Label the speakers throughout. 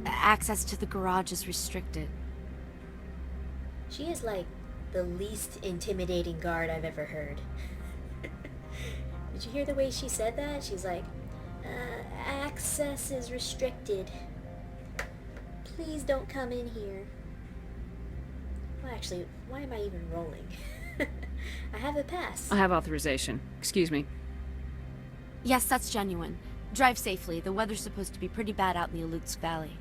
Speaker 1: Access to the garage is restricted.
Speaker 2: She is like the least intimidating guard I've ever heard. Did you hear the way she said that? She's like, access is restricted. Please don't come in here. Well, actually, why am I even rolling? I have a pass.
Speaker 3: I have authorization. Excuse me.
Speaker 1: Yes, that's genuine. Drive safely. The weather's supposed to be pretty bad out in the Alutsk Valley.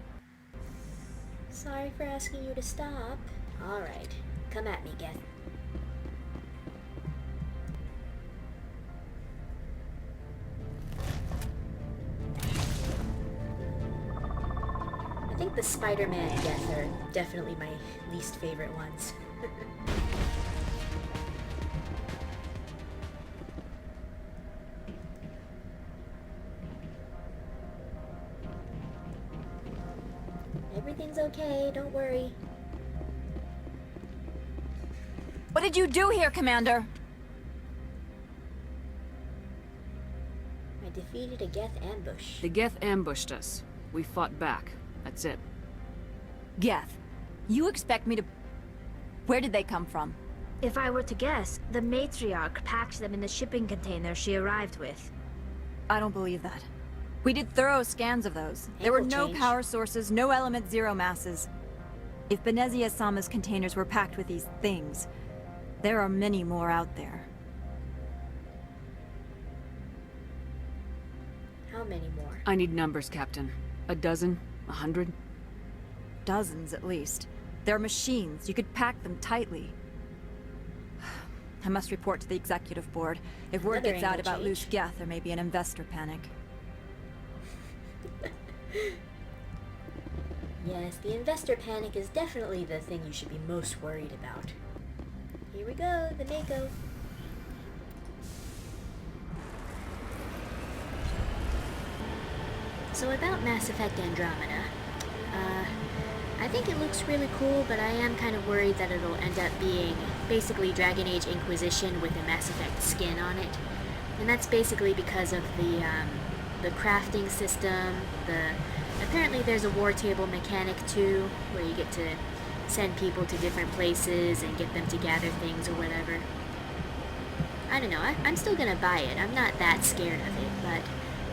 Speaker 2: Sorry for asking you to stop. Alright, come at me, Geth. I think the Spider-Man Geth are definitely my least favorite ones. Everything's okay, don't worry.
Speaker 4: What did you do here, Commander?
Speaker 2: I defeated a Geth ambush.
Speaker 3: The geth ambushed us. We fought back. That's it.
Speaker 4: Geth, you expect me to... Where did they come from?
Speaker 5: If I were to guess, the matriarch packed them in the shipping container she arrived with.
Speaker 4: I don't believe that. We did thorough scans of those. There were no
Speaker 2: change.
Speaker 4: power sources, no element zero masses. If Benezia-sama's containers were packed with these things, there are many more out there.
Speaker 2: How many more?
Speaker 3: I need numbers, Captain. A dozen? 100?
Speaker 4: Dozens, at least. They're machines. You could pack them tightly. I must report to the executive board. If word
Speaker 2: Another
Speaker 4: gets out
Speaker 2: angle
Speaker 4: about
Speaker 2: change.
Speaker 4: loose geth, there may be an investor panic.
Speaker 2: Yes, the investor panic is definitely the thing you should be most worried about. Here we go, the Mako. So about Mass Effect Andromeda, I think it looks really cool, but I am kind of worried that it'll end up being basically Dragon Age Inquisition with a Mass Effect skin on it. And that's basically because of the crafting system, apparently there's a war table mechanic too, where you get to send people to different places and get them to gather things or whatever. I don't know, I'm still gonna buy it. I'm not that scared of it, but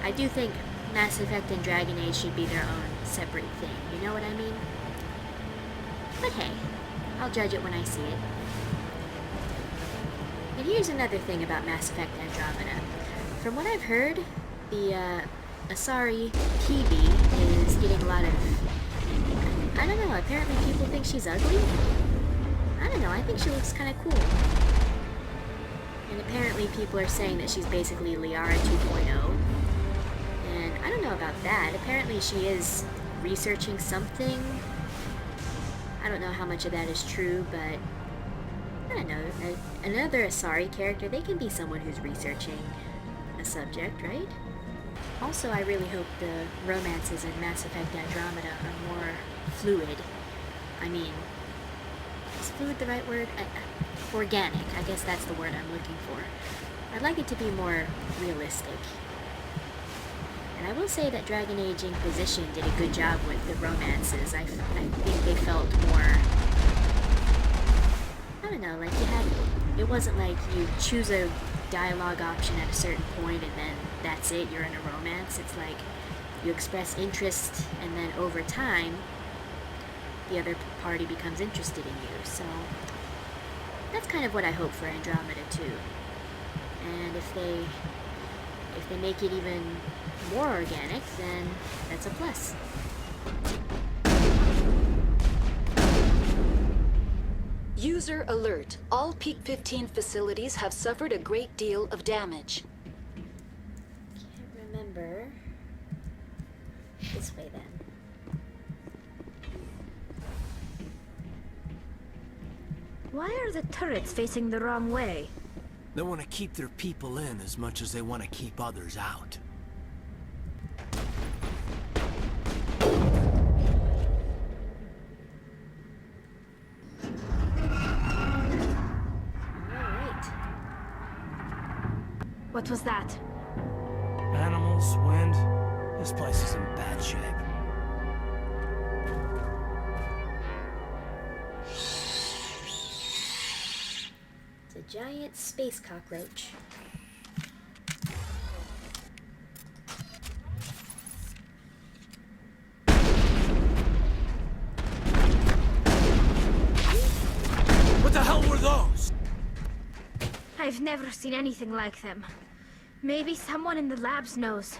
Speaker 2: I do think Mass Effect and Dragon Age should be their own separate thing, you know what I mean? But hey, I'll judge it when I see it. And here's another thing about Mass Effect Andromeda. From what I've heard, the Asari PB is getting a lot of... I don't know, apparently people think she's ugly? I don't know, I think she looks kind of cool. And apparently people are saying that she's basically Liara 2.0. And I don't know about that. Apparently she is researching something. I don't know how much of that is true, but I don't know. Another Asari character, they can be someone who's researching a subject, right? Also, I really hope the romances in Mass Effect Andromeda are more fluid. I mean, is fluid the right word? Organic, I guess that's the word I'm looking for. I'd like it to be more realistic. And I will say that Dragon Age Inquisition did a good job with the romances. I think they felt more... I don't know, like it wasn't like you choose a dialogue option at a certain point and then that's it, you're in a romance. It's like you express interest and then over time the other party becomes interested in you. So that's kind of what I hope for Andromeda too. And if they make it even more organic, then that's a plus.
Speaker 6: User alert. All Peak 15 facilities have suffered a great deal of damage.
Speaker 2: Can't remember. This way then.
Speaker 5: Why are the turrets facing the wrong way?
Speaker 7: They want to keep their people in as much as they want to keep others out.
Speaker 2: Alright.
Speaker 5: What was that?
Speaker 7: Animals, wind. This place is in bad shape.
Speaker 2: giant space cockroach.
Speaker 7: What the hell were those?
Speaker 5: I've never seen anything like them. Maybe someone in the labs knows.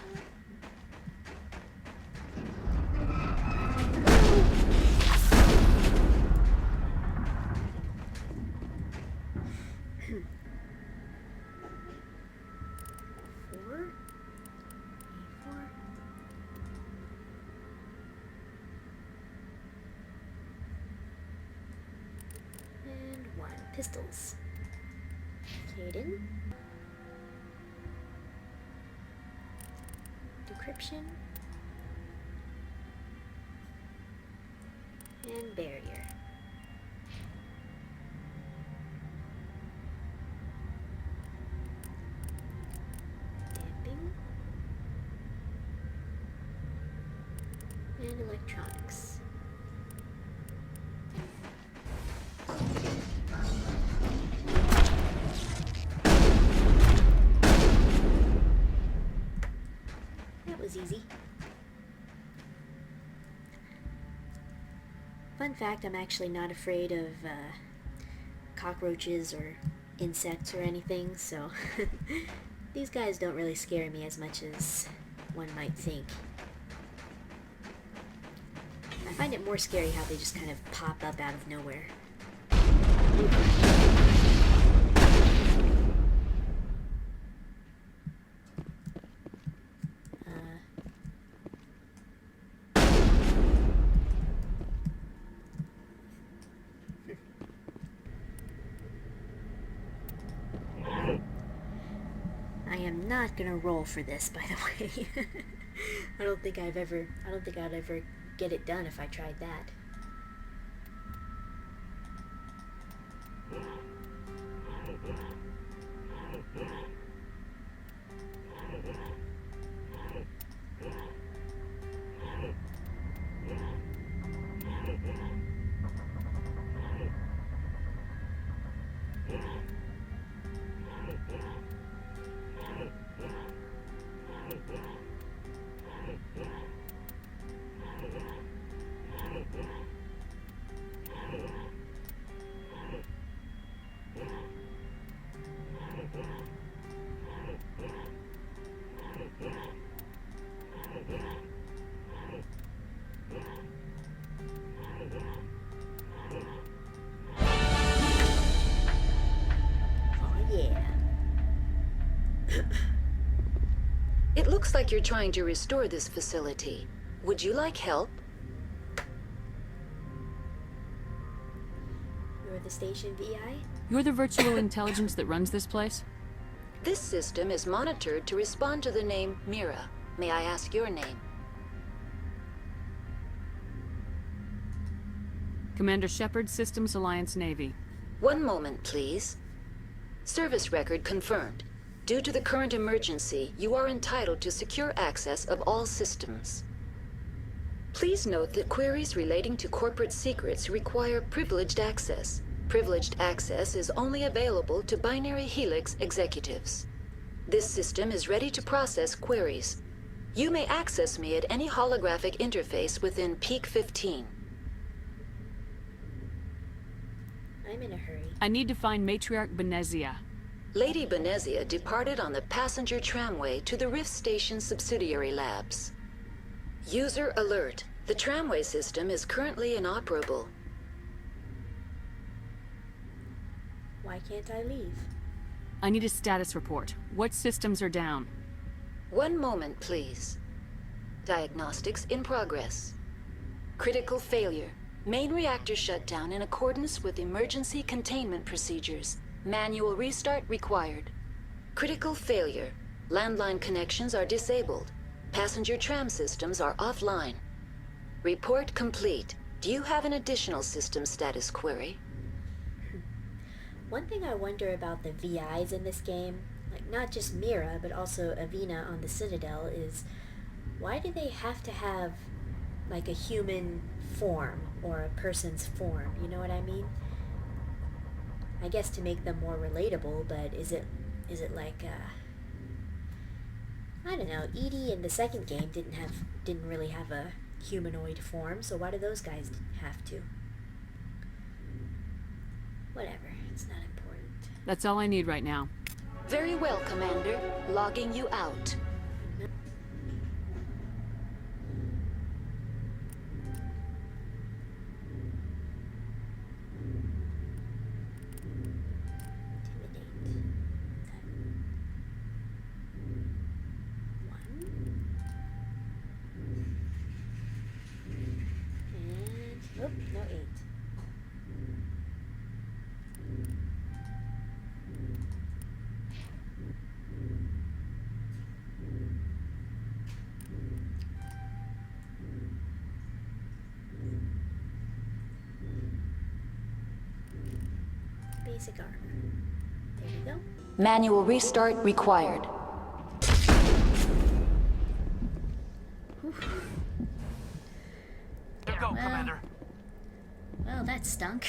Speaker 2: Pistols. Caden. Decryption. And barrier. Damping. And electronics. Was easy. Fun fact, I'm actually not afraid of cockroaches or insects or anything, so these guys don't really scare me as much as one might think. I find it more scary how they just kind of pop up out of nowhere. I am not gonna roll for this, by the way. I don't think I'd ever get it done if I tried that.
Speaker 6: It looks like you're trying to restore this facility. Would you like help?
Speaker 2: You're the station VI?
Speaker 3: You're the virtual intelligence that runs this place?
Speaker 6: This system is monitored to respond to the name Mira. May I ask your name?
Speaker 3: Commander Shepard, Systems Alliance Navy.
Speaker 6: One moment, please. Service record confirmed. Due to the current emergency, you are entitled to secure access of all systems. Please note that queries relating to corporate secrets require privileged access. Privileged access is only available to Binary Helix executives. This system is ready to process queries. You may access me at any holographic interface within Peak 15.
Speaker 2: I'm in a hurry.
Speaker 3: I need to find Matriarch Benezia.
Speaker 6: Lady Benezia departed on the passenger tramway to the Rift Station subsidiary labs. User alert. The tramway system is currently inoperable.
Speaker 2: Why can't I leave?
Speaker 3: I need a status report. What systems are down?
Speaker 6: One moment, please. Diagnostics in progress. Critical failure. Main reactor shut down in accordance with emergency containment procedures. Manual restart required. Critical failure. Landline connections are disabled. Passenger tram systems are offline. Report complete. Do you have an additional system status query?
Speaker 2: One thing I wonder about the VIs in this game, like not just Mira, but also Avina on the Citadel, is why do they have to have like a human form or a person's form? You know what I mean? I guess to make them more relatable, but is it like, I don't know, Edie in the second game didn't really have a humanoid form, so why do those guys have to? Whatever, it's not important.
Speaker 3: That's all I need right now.
Speaker 6: Very well, Commander. Logging you out.
Speaker 2: Nope, no 8. Basic armor. There we go.
Speaker 6: Manual restart required.
Speaker 7: There go, Commander.
Speaker 2: Well, that stunk.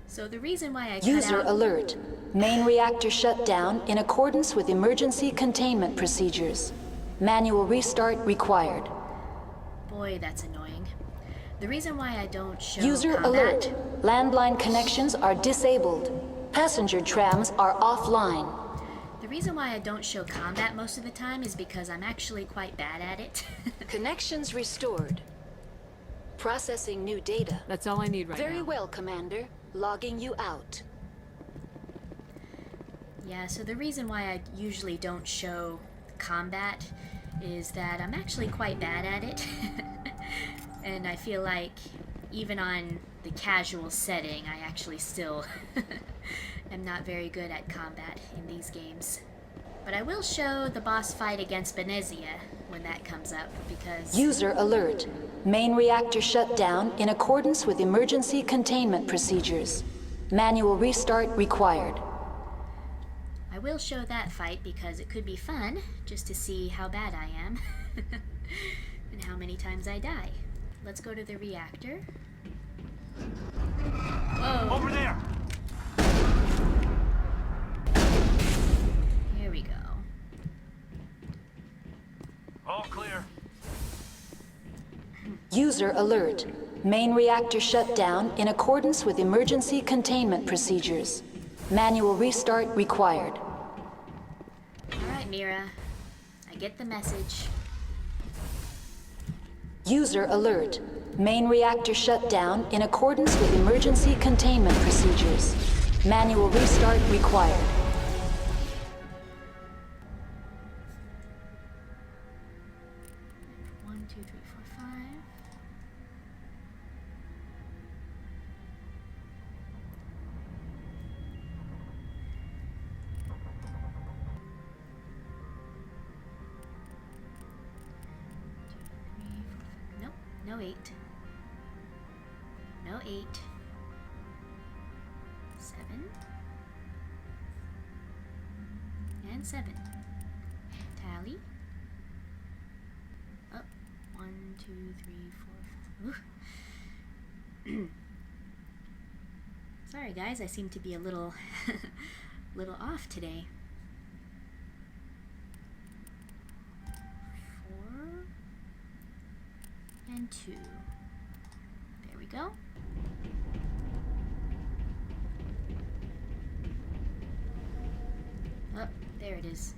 Speaker 2: So the reason why I cut
Speaker 6: User
Speaker 2: out...
Speaker 6: alert. Main reactor shut down in accordance with emergency containment procedures. Manual restart required.
Speaker 2: Boy, that's annoying. The reason why I don't show
Speaker 6: User
Speaker 2: combat...
Speaker 6: alert. Landline connections are disabled. Passenger trams are offline.
Speaker 2: The reason why I don't show combat most of the time is because I'm actually quite bad at it.
Speaker 6: Connections restored. Processing new data.
Speaker 3: That's all I need right now.
Speaker 6: Very well, Commander. Logging you out.
Speaker 2: Yeah, so the reason why I usually don't show combat is that I'm actually quite bad at it. And I feel like even on the casual setting, I actually still am not very good at combat in these games. But I will show the boss fight against Benezia when that comes up, because...
Speaker 6: User alert. Main reactor shut down in accordance with emergency containment procedures. Manual restart required.
Speaker 2: I will show that fight because it could be fun just to see how bad I am and how many times I die. Let's go to the reactor. Whoa!
Speaker 7: Over there!
Speaker 2: Here we go.
Speaker 7: All clear.
Speaker 6: User alert. Main reactor shut down in accordance with emergency containment procedures. Manual restart required.
Speaker 2: Alright, Mira. I get the message.
Speaker 6: User alert. Main reactor shut down in accordance with emergency containment procedures. Manual restart required.
Speaker 2: One, two, three, four, five. Nope, no 8. No 8. 7. And 7. Tally. Oh, 1, 2, 3, 4, 5. Ooh. Sorry guys, I seem to be a little little off today. 4 and 2. There we go. Oh, there it is.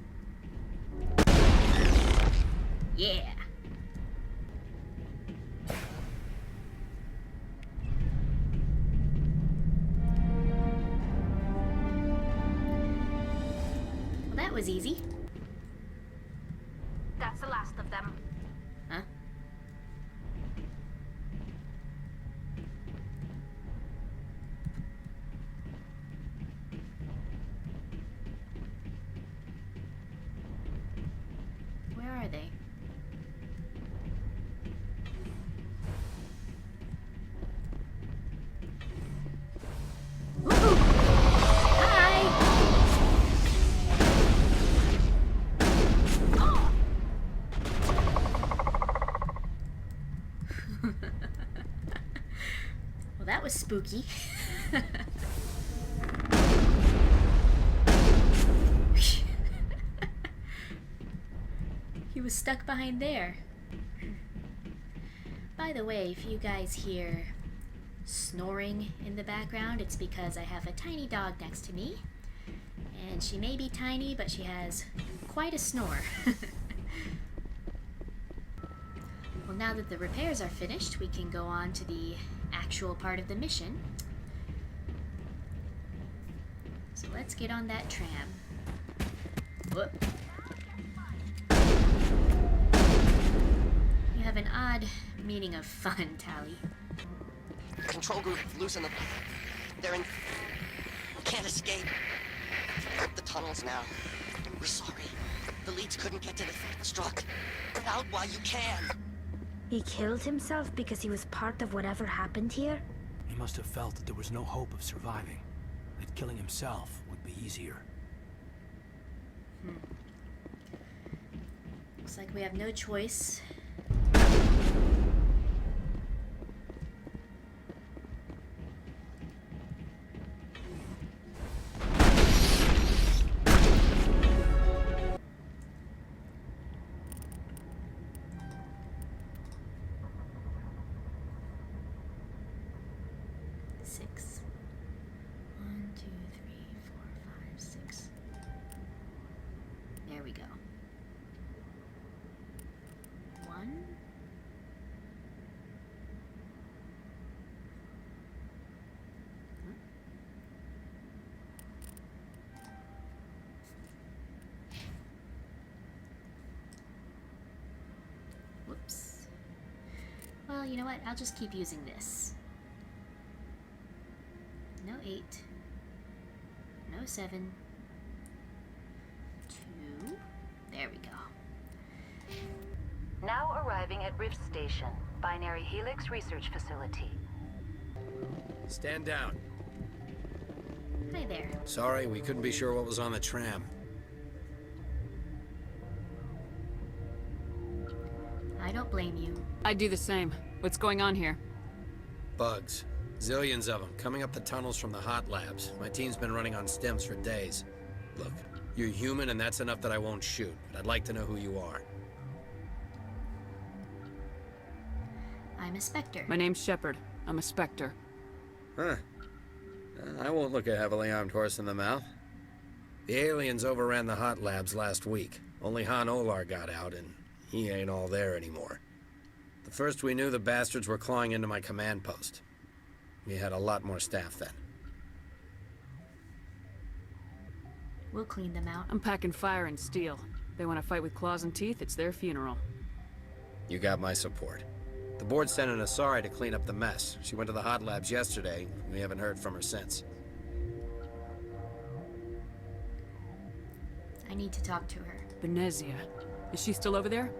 Speaker 2: Yeah. Well, that was easy.
Speaker 5: That's the last of them.
Speaker 2: Huh? Where are they? Ooh! Hi! Oh! Well, that was spooky. He was stuck behind there. By the way, if you guys hear snoring in the background, it's because I have a tiny dog next to me. And she may be tiny, but she has quite a snore. Well, now that the repairs are finished, we can go on to the actual part of the mission. So let's get on that tram. Whoop. You have an odd meaning of fun, Tally.
Speaker 8: Control group, loosen them. They're in... We can't escape. The tunnels now. We're sorry. The leads couldn't get to the struck. Get out while you can.
Speaker 5: He killed himself because he was part of whatever happened here?
Speaker 7: He must have felt that there was no hope of surviving. That killing himself would be easier.
Speaker 2: Looks like we have no choice. Six. 1, 2, 3, 4, 5, 6. There we go. 1. Whoops. Well, you know what? I'll just keep using this. No 8. No 7. 2. There we go.
Speaker 6: Now arriving at Rift Station, Binary Helix Research Facility.
Speaker 9: Stand down.
Speaker 2: Hi there.
Speaker 9: Sorry, we couldn't be sure what was on the tram.
Speaker 2: I don't blame you.
Speaker 3: I'd do the same. What's going on here?
Speaker 9: Bugs. Zillions of them, coming up the tunnels from the hot labs. My team's been running on stems for days. Look, you're human and that's enough that I won't shoot, but I'd like to know who you are.
Speaker 2: I'm a Spectre.
Speaker 3: My name's Shepard. I'm a Spectre.
Speaker 9: Huh. I won't look a heavily armed horse in the mouth. The aliens overran the hot labs last week. Only Han Olar got out, and he ain't all there anymore. The first we knew, the bastards were clawing into my command post. We had a lot more staff then.
Speaker 2: We'll clean them out.
Speaker 3: I'm packing fire and steel. They want to fight with claws and teeth, it's their funeral.
Speaker 9: You got my support. The board sent an Asari to clean up the mess. She went to the hot labs yesterday. We haven't heard from her since.
Speaker 2: I need to talk to her.
Speaker 3: Venezia. Is she still over there?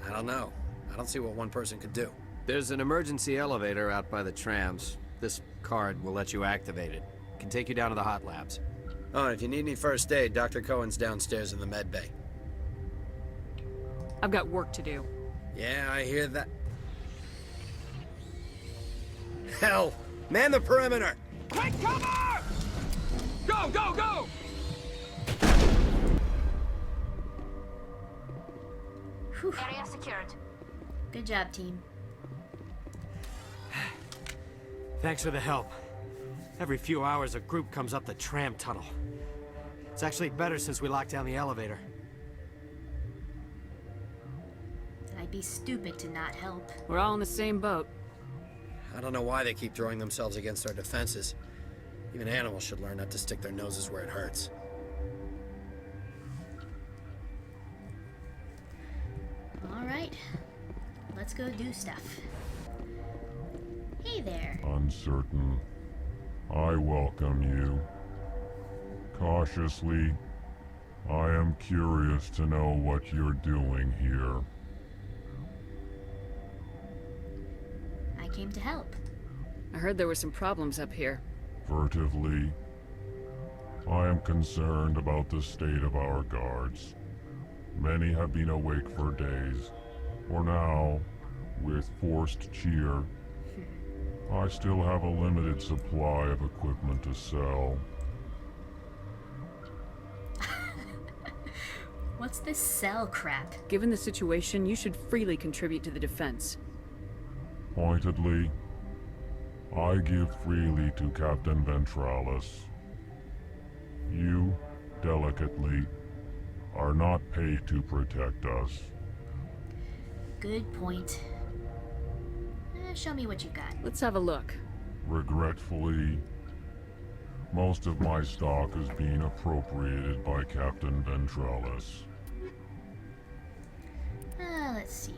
Speaker 9: I don't know. I don't see what one person could do.
Speaker 10: There's an emergency elevator out by the trams. This card will let you activate it. It can take you down to the hot labs.
Speaker 9: Oh, and if you need any first aid, Dr. Cohen's downstairs in the med bay.
Speaker 3: I've got work to do.
Speaker 9: Yeah, I hear that. Hell! Man the perimeter!
Speaker 7: Quick cover! Go, go, go!
Speaker 2: Whew.
Speaker 5: Area secured.
Speaker 2: Good job, team.
Speaker 11: Thanks for the help. Every few hours, a group comes up the tram tunnel. It's actually better since we locked down the elevator.
Speaker 2: I'd be stupid to not help.
Speaker 3: We're all in the same boat.
Speaker 9: I don't know why they keep throwing themselves against our defenses. Even animals should learn not to stick their noses where it hurts.
Speaker 2: Alright. Let's go do stuff. Hey there.
Speaker 12: Uncertain. I welcome you. Cautiously, I am curious to know what you're doing here.
Speaker 2: I came to help.
Speaker 3: I heard there were some problems up here.
Speaker 12: Furtively, I am concerned about the state of our guards. Many have been awake for days, or now, with forced cheer, I still have a limited supply of equipment to sell.
Speaker 2: What's this cell crap?
Speaker 3: Given the situation, you should freely contribute to the defense.
Speaker 12: Pointedly, I give freely to Captain Ventralis. You, delicately, are not paid to protect us.
Speaker 2: Good point. Show me what you got.
Speaker 3: Let's have a look.
Speaker 12: Regretfully, most of my stock is being appropriated by Captain Ventralis.
Speaker 2: Let's see.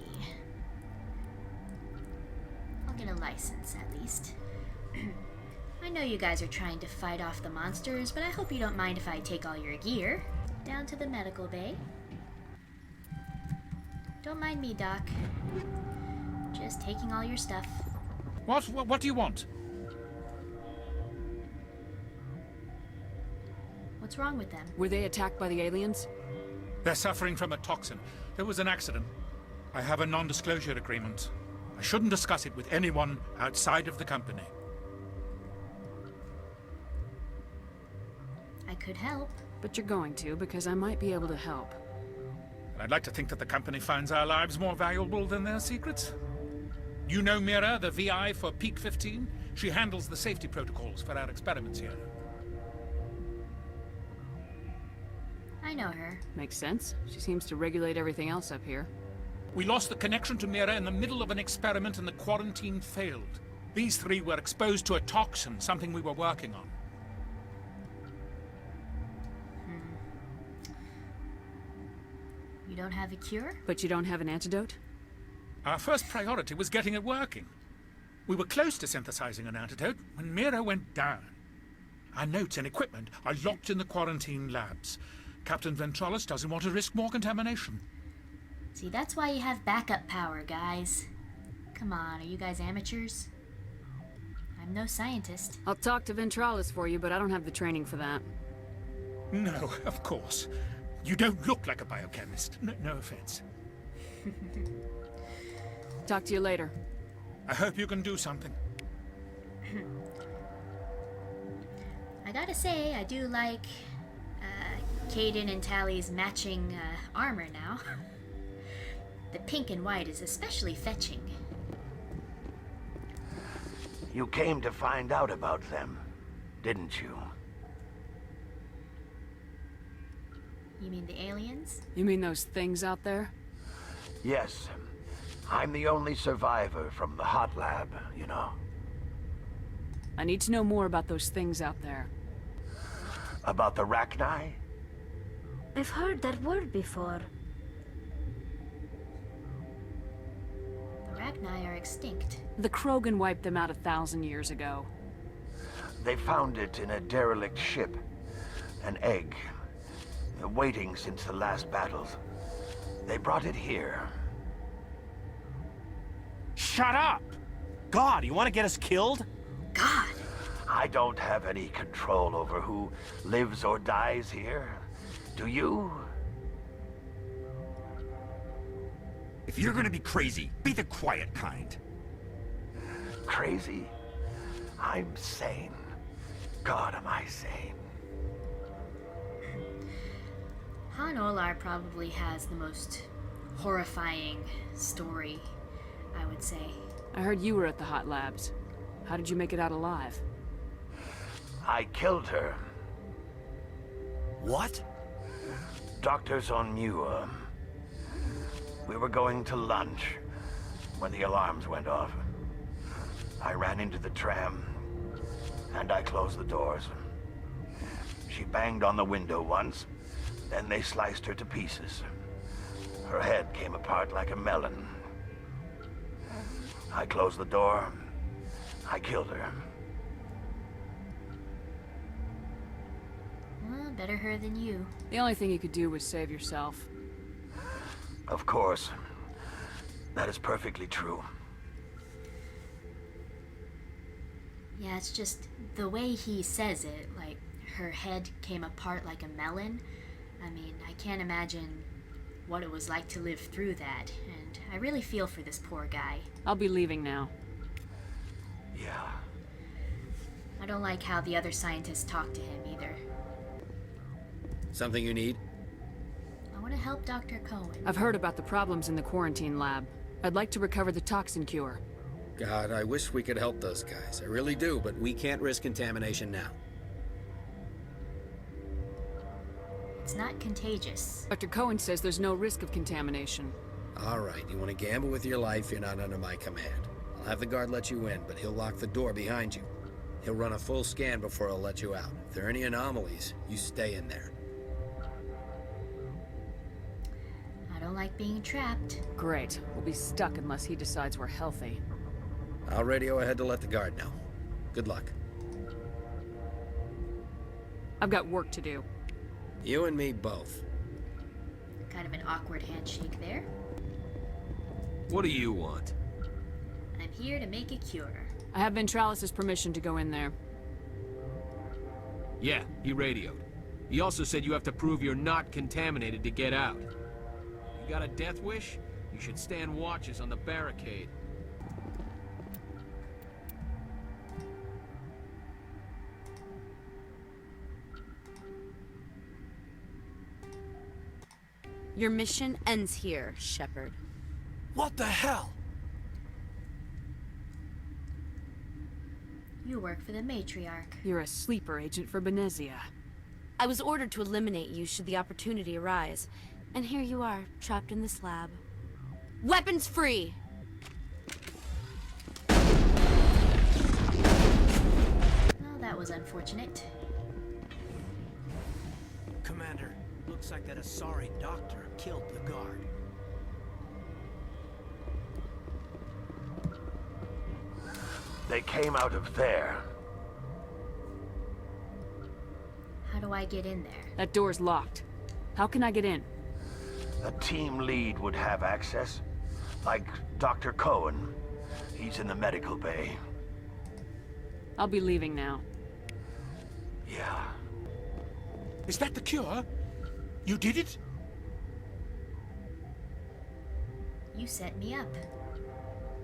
Speaker 2: I'll get a license, at least. I know you guys are trying to fight off the monsters, but I hope you don't mind if I take all your gear down to the medical bay. Don't mind me, Doc. Just taking all your stuff.
Speaker 13: What do you want?
Speaker 2: What's wrong with them?
Speaker 3: Were they attacked by the aliens?
Speaker 13: They're suffering from a toxin. There was an accident. I have a non-disclosure agreement. I shouldn't discuss it with anyone outside of the company.
Speaker 2: I could help.
Speaker 3: But you're going to, because I might be able to help.
Speaker 13: And I'd like to think that the company finds our lives more valuable than their secrets. You know Mira, the VI for Peak 15? She handles the safety protocols for our experiments here.
Speaker 2: I know her.
Speaker 3: Makes sense. She seems to regulate everything else up here.
Speaker 13: We lost the connection to Mira in the middle of an experiment and the quarantine failed. These three were exposed to a toxin, something we were working on.
Speaker 2: You don't have a cure?
Speaker 3: But you don't have an antidote?
Speaker 13: Our first priority was getting it working. We were close to synthesizing an antidote when Mira went down. Our notes and equipment are locked in the quarantine labs. Captain Ventralis doesn't want to risk more contamination.
Speaker 2: See, that's why you have backup power, guys. Come on, are you guys amateurs? I'm no scientist.
Speaker 3: I'll talk to Ventralis for you, but I don't have the training for that.
Speaker 13: No, of course. You don't look like a biochemist. No offense.
Speaker 3: Talk to you later.
Speaker 13: I hope you can do something.
Speaker 2: I gotta say, I do like Caden and Tally's matching armor now. The pink and white is especially fetching.
Speaker 14: You came to find out about them, didn't you?
Speaker 2: You mean the aliens?
Speaker 3: You mean those things out there?
Speaker 14: Yes. I'm the only survivor from the hot lab, you know.
Speaker 3: I need to know more about those things out there.
Speaker 14: About the Rachni?
Speaker 5: I've heard that word before.
Speaker 2: The Rachni are extinct.
Speaker 3: The Krogan wiped them out 1,000 years ago.
Speaker 14: They found it in a derelict ship. An egg. Waiting since the last battles. They brought it here.
Speaker 11: Shut up! God, you want to get us killed?
Speaker 2: God!
Speaker 14: I don't have any control over who lives or dies here. Do you?
Speaker 15: If you're gonna be crazy, be the quiet kind.
Speaker 14: Crazy? I'm sane. God, am I sane.
Speaker 2: Han Olar probably has the most horrifying story, I would say.
Speaker 3: I heard you were at the hot labs. How did you make it out alive?
Speaker 14: I killed her.
Speaker 15: What?
Speaker 14: Doctors on Mira. We were going to lunch when the alarms went off. I ran into the tram, and I closed the doors. She banged on the window once, then they sliced her to pieces. Her head came apart like a melon. I closed the door. I killed her.
Speaker 2: Well, better her than you.
Speaker 3: The only thing you could do was save yourself.
Speaker 14: Of course. That is perfectly true.
Speaker 2: Yeah, it's just the way he says it, like her head came apart like a melon. I mean, I can't imagine what it was like to live through that, and I really feel for this poor guy.
Speaker 3: I'll be leaving now.
Speaker 14: Yeah.
Speaker 2: I don't like how the other scientists talk to him either.
Speaker 9: Something you need?
Speaker 2: I want to help Dr. Cohen.
Speaker 3: I've heard about the problems in the quarantine lab. I'd like to recover the toxin cure.
Speaker 9: God, I wish we could help those guys. I really do, but we can't risk contamination now.
Speaker 2: It's not contagious.
Speaker 3: Dr. Cohen says there's no risk of contamination.
Speaker 9: All right, you want to gamble with your life, you're not under my command. I'll have the guard let you in, but he'll lock the door behind you. He'll run a full scan before he'll let you out. If there are any anomalies, you stay in there.
Speaker 2: I don't like being trapped.
Speaker 3: Great. We'll be stuck unless he decides we're healthy.
Speaker 9: I'll radio ahead to let the guard know. Good luck.
Speaker 3: I've got work to do.
Speaker 9: You and me both.
Speaker 2: Kind of an awkward handshake there.
Speaker 10: What do you want?
Speaker 2: I'm here to make a cure.
Speaker 3: I have Ventralis' permission to go in there.
Speaker 16: Yeah, he radioed. He also said you have to prove you're not contaminated to get out. You got a death wish? You should stand watches on the barricade.
Speaker 1: Your mission ends here, Shepard.
Speaker 7: What the hell?
Speaker 2: You work for the matriarch.
Speaker 3: You're a sleeper agent for Benezia.
Speaker 1: I was ordered to eliminate you should the opportunity arise. And here you are, trapped in this lab. Weapons free!
Speaker 2: Well, that was unfortunate.
Speaker 7: Commander, looks like that Asari doctor killed the guard.
Speaker 14: They came out of there.
Speaker 2: How do I get in there?
Speaker 3: That door's locked. How can I get in?
Speaker 14: A team lead would have access. Like Dr. Cohen. He's in the medical bay.
Speaker 3: I'll be leaving now.
Speaker 14: Yeah.
Speaker 13: Is that the cure? You did it?
Speaker 2: You set me up.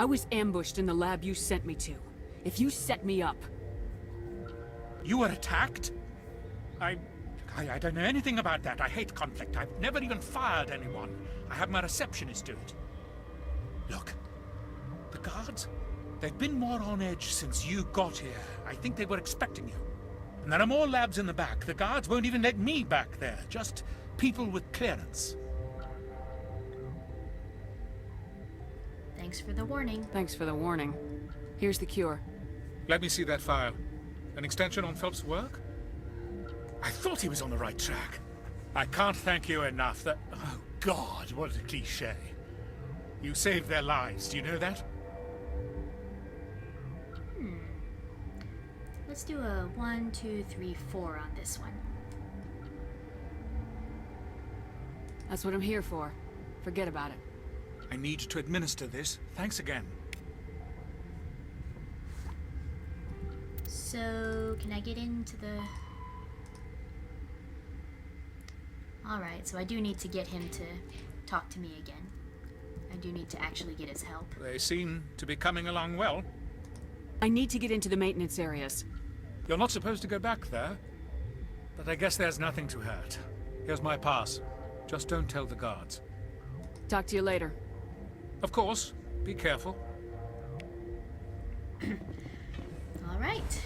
Speaker 3: I was ambushed in the lab you sent me to. If you set me up...
Speaker 13: You were attacked? I don't know anything about that. I hate conflict. I've never even fired anyone. I have my receptionist do it. Look, the guards, they've been more on edge since you got here. I think they were expecting you. And there are more labs in the back. The guards won't even let me back there. Just people with clearance.
Speaker 2: Thanks for the warning.
Speaker 3: Thanks for the warning. Here's the cure.
Speaker 13: Let me see that file. An extension on Phelps' work? I thought he was on the right track. I can't thank you enough. That... Oh, God, what a cliché. You saved their lives, do you know that?
Speaker 2: Let's do a 1, 2, 3, 4 on this one.
Speaker 3: That's what I'm here for. Forget about it.
Speaker 13: I need to administer this. Thanks again.
Speaker 2: So, can I get into the... Alright, so I do need to get him to talk to me again. I do need to actually get his help.
Speaker 13: They seem to be coming along well.
Speaker 3: I need to get into the maintenance areas.
Speaker 13: You're not supposed to go back there, but I guess there's nothing to hurt. Here's my pass. Just don't tell the guards.
Speaker 3: Talk to you later.
Speaker 13: Of course. Be careful.
Speaker 2: All right.